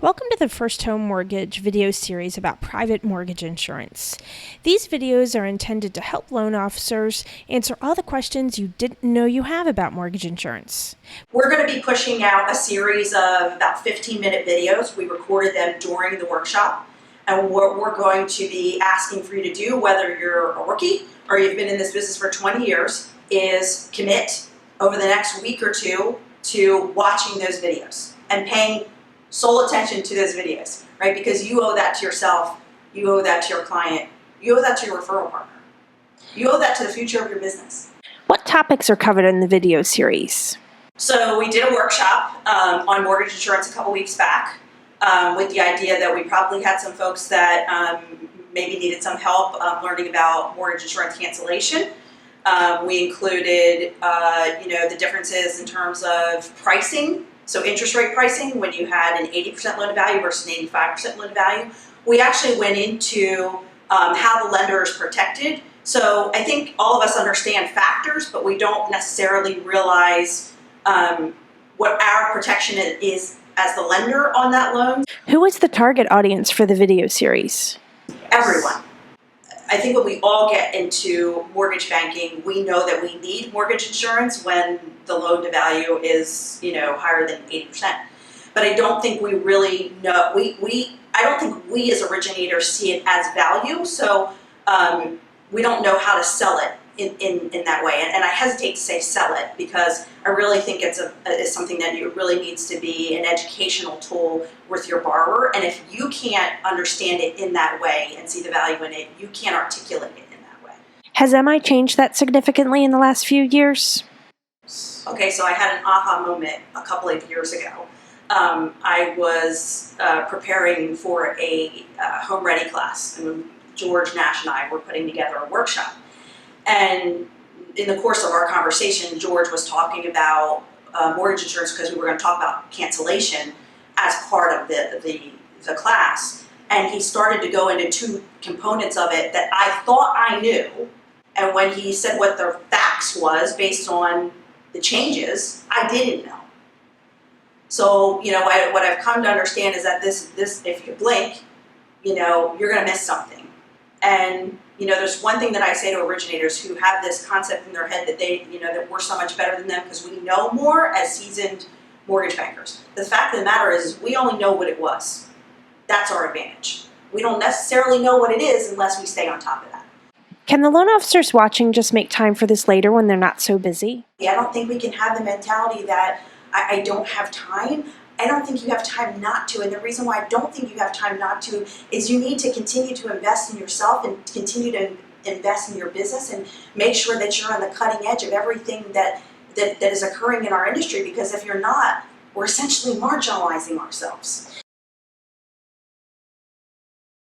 Welcome to the First Home Mortgage video series about private mortgage insurance. These videos are intended to help loan officers answer all the questions you didn't know you have about mortgage insurance. We're going to be pushing out a series of about 15-minute videos. We recorded them during the workshop. And what we're going to be asking for you to do, whether you're a rookie or you've been in this business for 20 years, is commit over the next week or two to watching those videos and paying sole attention to those videos, right? Because you owe that to yourself, you owe that to your client, you owe that to your referral partner, you owe that to the future of your business. What topics are covered in the video series? So we did a workshop on mortgage insurance a couple weeks back with the idea that we probably had some folks that maybe needed some help learning about mortgage insurance cancellation. We included the differences in terms of pricing. So interest rate pricing, when you had an 80% loan to value versus an 85% loan to value. We actually went into how the lender is protected. So I think all of us understand factors, but we don't necessarily realize what our protection is as the lender on that loan. Who is the target audience for the video series? Everyone. I think when we all get into mortgage banking, we know that we need mortgage insurance when the loan to value is, higher than 80%. But I don't think we really know. I don't think we as originators see it as value. So we don't know how to sell it in that way. And I hesitate to say sell it because I really think it's something that it really needs to be an educational tool with your borrower. And if you can't understand it in that way and see the value in it, you can't articulate it in that way. Has MI changed that significantly in the last few years? Okay, so I had an aha moment a couple of years ago. I was preparing for a home ready class, and George Nash and I were putting together a workshop. And in the course of our conversation, George was talking about mortgage insurance because we were going to talk about cancellation as part of the class. And he started to go into two components of it that I thought I knew. And when he said what the facts was based on the changes, I didn't know. So, what I've come to understand is that this if you blink, you're going to miss something. And there's one thing that I say to originators who have this concept in their head that that we're so much better than them because we know more as seasoned mortgage bankers. The fact of the matter is we only know what it was. That's our advantage. We don't necessarily know what it is unless we stay on top of that. Can the loan officers watching just make time for this later when they're not so busy? Yeah, I don't think we can have the mentality that I don't have time. I don't think you have time not to, and the reason why I don't think you have time not to is you need to continue to invest in yourself and continue to invest in your business and make sure that you're on the cutting edge of everything that is occurring in our industry, because if you're not, we're essentially marginalizing ourselves.